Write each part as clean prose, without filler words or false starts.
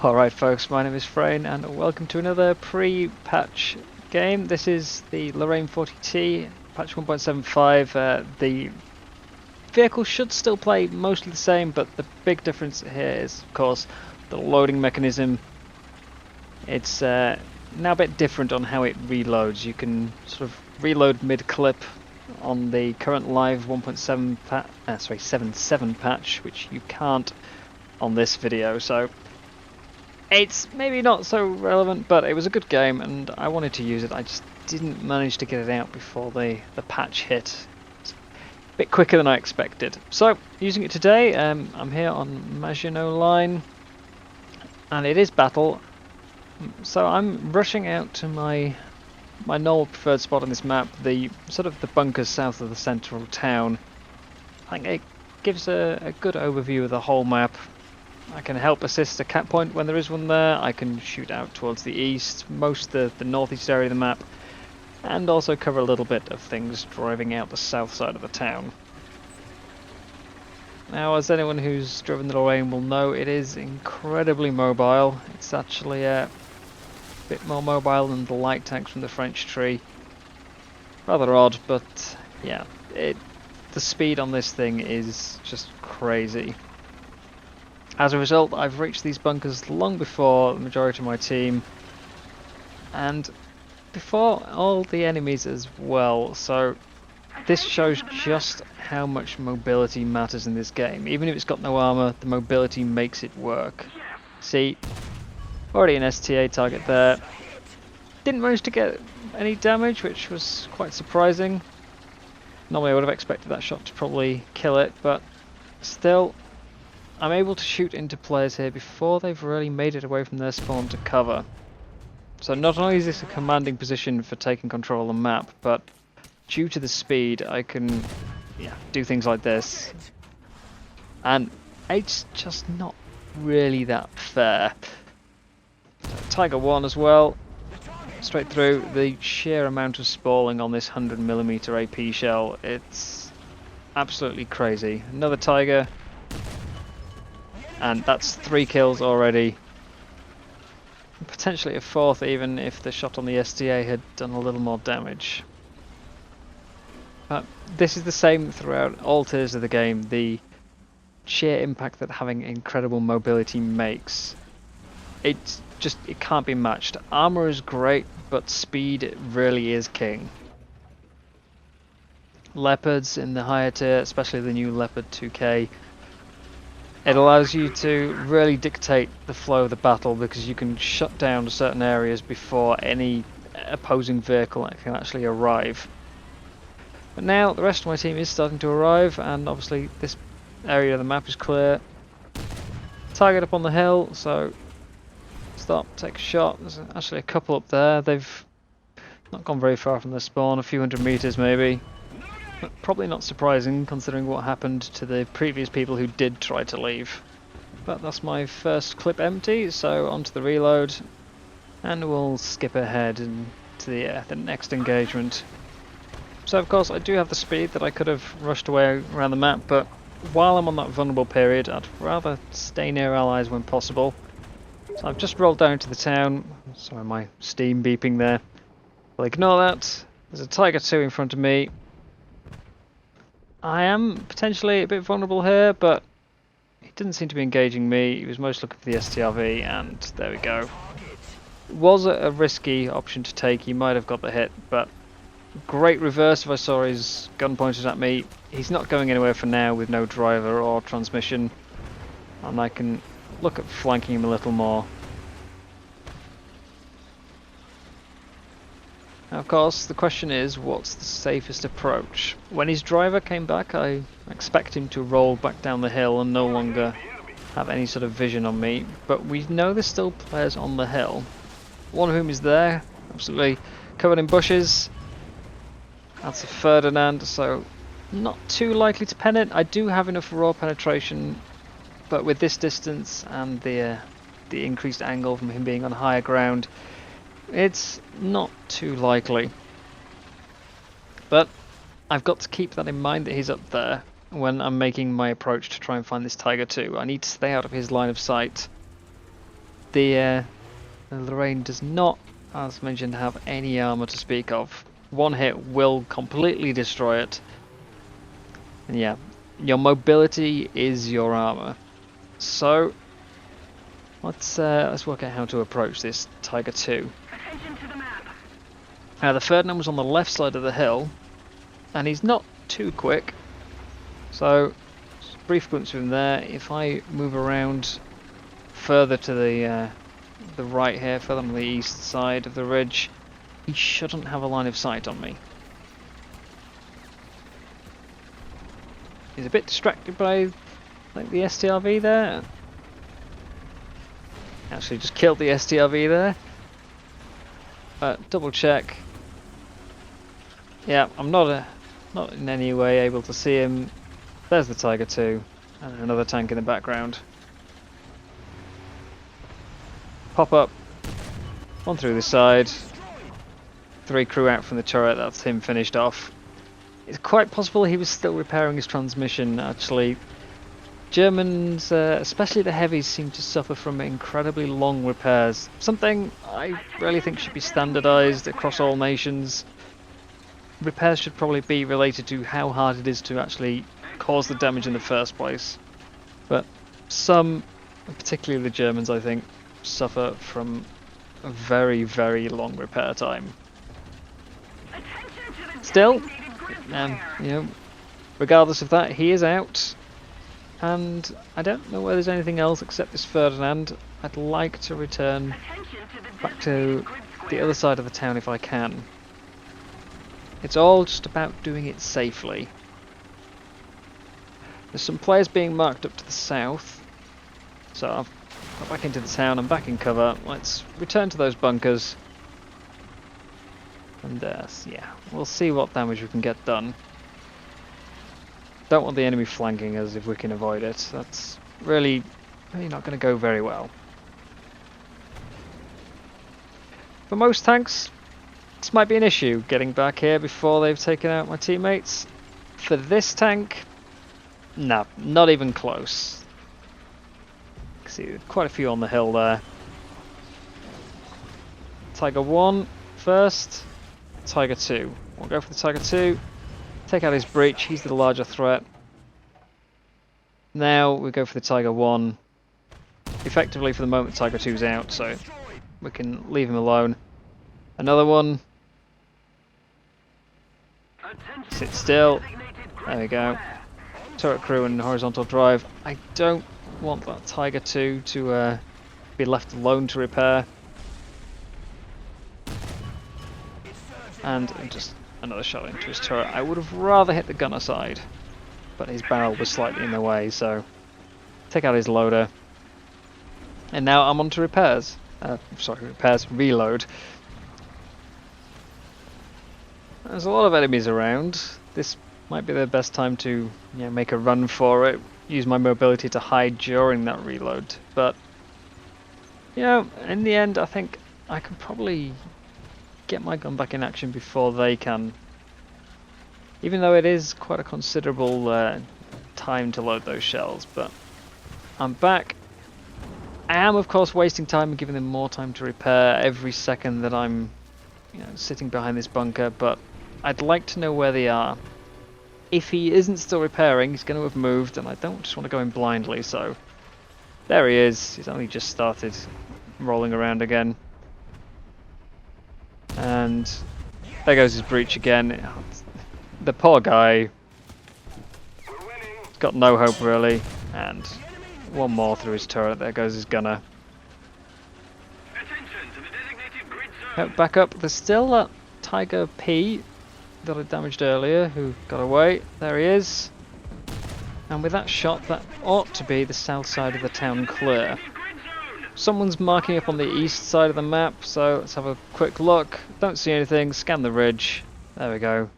Alright folks, my name is Freyn and welcome to another pre-patch game. This is the Lorraine 40t, patch 1.75. The vehicle should still play mostly the same, but the big difference here is, of course, the loading mechanism. It's now a bit different on how it reloads. You can sort of reload mid-clip on the current live 1.7 patch, which you can't on this video, so it's maybe not so relevant, but it was a good game and I wanted to use it. I just didn't manage to get it out before the patch hit. It's a bit quicker than I expected. So, using it today, I'm here on Maginot Line, and it is battle. So I'm rushing out to my normal preferred spot on this map, the sort of the bunkers south of the central town. I think it gives a good overview of the whole map. I can help assist a cap point when there is one there. I can shoot out towards the east, most of the northeast area of the map, and also cover a little bit of things driving out the south side of the town. Now, as anyone who's driven the Lorraine will know, it is incredibly mobile. It's actually a bit more mobile than the light tanks from the French tree. Rather odd, but yeah, the speed on this thing is just crazy. As a result, I've reached these bunkers long before the majority of my team, and before all the enemies as well, so this shows just how much mobility matters in this game. Even if it's got no armor, the mobility makes it work. See, already an STA target there. Didn't manage to get any damage, which was quite surprising. Normally I would have expected that shot to probably kill it, but still, I'm able to shoot into players here before they've really made it away from their spawn to cover. So not only is this a commanding position for taking control of the map, but due to the speed I can do things like this. And it's just not really that fair. Tiger 1 as well. Straight through. The sheer amount of spalling on this 100mm AP shell, it's absolutely crazy. Another Tiger. And that's 3 kills already. Potentially a 4th even if the shot on the STA had done a little more damage. But this is the same throughout all tiers of the game. The sheer impact that having incredible mobility makes. It can't be matched. Armor is great, but speed really is king. Leopards in the higher tier, especially the new Leopard 2K, it allows you to really dictate the flow of the battle because you can shut down certain areas before any opposing vehicle can actually arrive. But now the rest of my team is starting to arrive, and obviously this area of the map is clear. Target up on the hill, so stop, take a shot. There's actually a couple up there. They've not gone very far from their spawn, a few hundred meters maybe. Probably not surprising considering what happened to the previous people who did try to leave. But that's my first clip empty, so onto the reload, and we'll skip ahead into the next engagement. So of course I do have the speed that I could have rushed away around the map, but while I'm on that vulnerable period I'd rather stay near allies when possible. So I've just rolled down to the town. Sorry, my Steam beeping there. Well, ignore that. There's a Tiger 2 in front of me. I am potentially a bit vulnerable here, but he didn't seem to be engaging me. He was most looking for the STRV, and there we go. It was a risky option to take. He might have got the hit, but great reverse if I saw his gun pointed at me. He's not going anywhere for now with no driver or transmission, and I can look at flanking him a little more. Now, of course, the question is, what's the safest approach? When his driver came back, I expect him to roll back down the hill and no longer have any sort of vision on me, but we know there's still players on the hill. One of whom is there, absolutely covered in bushes. That's a Ferdinand, so not too likely to pen it. I do have enough raw penetration, but with this distance and the increased angle from him being on higher ground, it's not too likely. But I've got to keep that in mind that he's up there when I'm making my approach to try and find this Tiger 2. I need to stay out of his line of sight. the Lorraine does not, as mentioned, have any armor to speak of. One hit will completely destroy it. And yeah, your mobility is your armor. So let's work out how to approach this Tiger 2. Now the Ferdinand was on the left side of the hill, and he's not too quick. So just a brief glimpse of him there. If I move around further to the right here, further on the east side of the ridge, he shouldn't have a line of sight on me. He's a bit distracted by like the STRV there. Actually just killed the STRV there. Double check. Yeah, I'm not in any way able to see him. There's the Tiger 2 and another tank in the background. Pop up, one through the side, 3 crew out from the turret, that's him finished off. It's quite possible he was still repairing his transmission actually. Germans, especially the heavies, seem to suffer from incredibly long repairs. Something I really think should be standardised across all nations. Repairs should probably be related to how hard it is to actually cause the damage in the first place. But some, particularly the Germans I think, suffer from a very, very long repair time. Still, you know, regardless of that, he is out. And I don't know whether there's anything else except this Ferdinand. I'd like to return back to the other side of the town if I can. It's all just about doing it safely. There's some players being marked up to the south. So I've got back into the town, I'm back in cover. Let's return to those bunkers. And yeah, we'll see what damage we can get done. Don't want the enemy flanking us if we can avoid it. That's really not going to go very well. For most tanks, this might be an issue, getting back here before they've taken out my teammates. For this tank, no, not even close. See, quite a few on the hill there. Tiger 1 first, Tiger 2. We'll go for the Tiger 2. Take out his breach, he's the larger threat. Now we go for the Tiger 1. Effectively for the moment Tiger 2's out, so we can leave him alone. Another one. Sit still. There we go. Turret crew and horizontal drive. I don't want that Tiger 2 to be left alone to repair. And just another shot into his turret. I would have rather hit the gunner side, but his barrel was slightly in the way, so take out his loader. And now I'm on to repairs. Reload. There's a lot of enemies around. This might be the best time to make a run for it. Use my mobility to hide during that reload. But, in the end, I think I can probably get my gun back in action before they can. Even though it is quite a considerable time to load those shells, but I'm back. I am of course wasting time and giving them more time to repair every second that I'm sitting behind this bunker, but I'd like to know where they are. If he isn't still repairing, he's going to have moved, and I don't just want to go in blindly, so there he is. He's only just started rolling around again. And there goes his breach again. The poor guy. He's got no hope really. And one more through his turret. There goes his gunner. Back up. There's still that Tiger P that I damaged earlier who got away. There he is. And with that shot, that ought to be the south side of the town clear. Someone's marking up on the east side of the map, so let's have a quick look. Don't see anything, scan the ridge. There we go.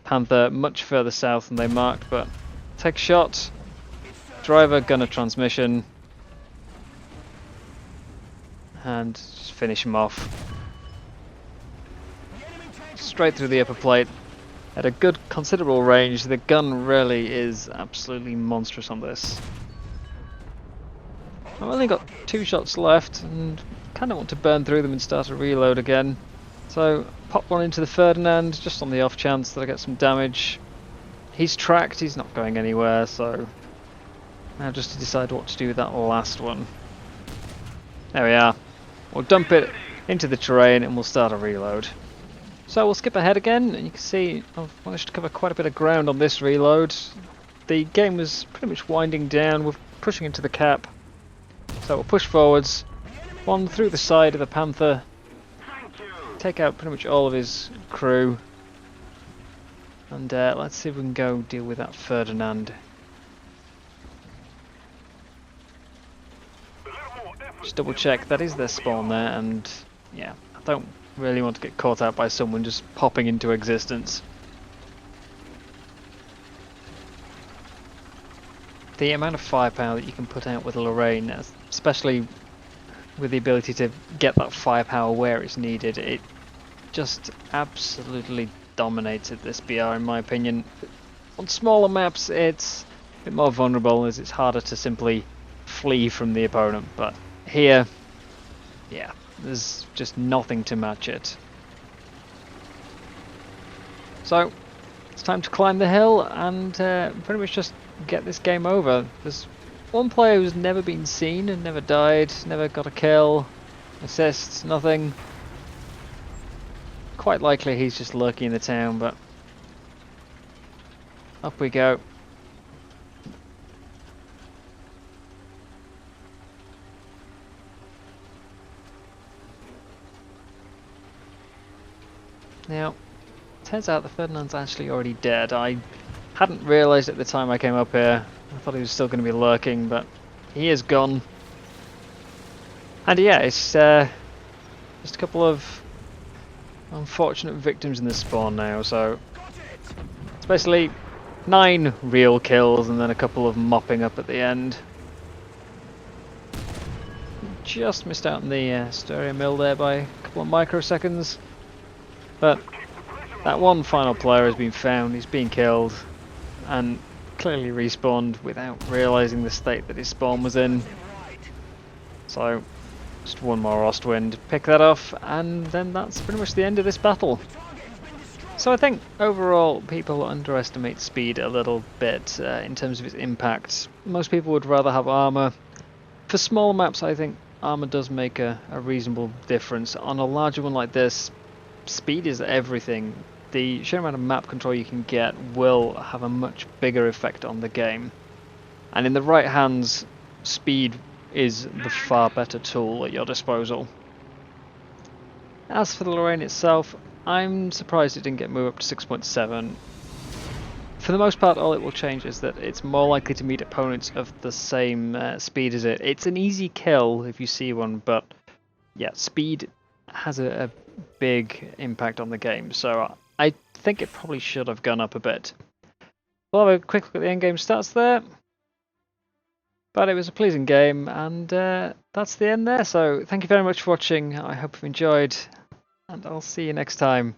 Panther much further south than they marked, but take a shot. Driver, gunner, transmission. And just finish him off. Straight through the upper plate. At a good, considerable range. The gun really is absolutely monstrous on this. I've only got 2 shots left and kind of want to burn through them and start a reload again. So pop one into the Ferdinand just on the off chance that I get some damage. He's tracked, he's not going anywhere, so now just to decide what to do with that last one. There we are. We'll dump it into the terrain and we'll start a reload. So we'll skip ahead again, and you can see I've managed to cover quite a bit of ground on this reload. The game was pretty much winding down, we're pushing into the cap. So we'll push forwards, one through the side of the Panther, take out pretty much all of his crew, and let's see if we can go deal with that Ferdinand. Just double check, that is their spawn there, and yeah, I don't really want to get caught out by someone just popping into existence. The amount of firepower that you can put out with Lorraine, especially with the ability to get that firepower where it's needed, it just absolutely dominated this BR in my opinion. On smaller maps it's a bit more vulnerable as it's harder to simply flee from the opponent, but here, yeah, there's just nothing to match it. So it's time to climb the hill and pretty much just get this game over. There's one player who's never been seen and never died, never got a kill, assist, nothing. Quite likely he's just lurking in the town, but up we go. Now, turns out the Ferdinand's actually already dead. I hadn't realised at the time I came up here. I thought he was still going to be lurking, but he is gone. And yeah, it's just a couple of unfortunate victims in the spawn now, so it's basically 9 real kills and then a couple of mopping up at the end. Just missed out on the stereo mill there by a couple of microseconds. But that one final player has been found, he's been killed, and clearly respawned without realising the state that his spawn was in. So, just one more Ostwind, pick that off, and then that's pretty much the end of this battle. So I think overall people underestimate speed a little bit in terms of its impact. Most people would rather have armour. For small maps I think armour does make a reasonable difference. On a larger one like this, speed is everything. The sheer amount of map control you can get will have a much bigger effect on the game. And in the right hands, speed is the far better tool at your disposal. As for the Lorraine itself, I'm surprised it didn't get moved up to 6.7. For the most part, all it will change is that it's more likely to meet opponents of the same speed as it. It's an easy kill if you see one, but yeah, speed has a big impact on the game, so I think it probably should have gone up a bit. We'll have a quick look at the endgame stats there. But it was a pleasing game, and that's the end there. So thank you very much for watching. I hope you've enjoyed, and I'll see you next time.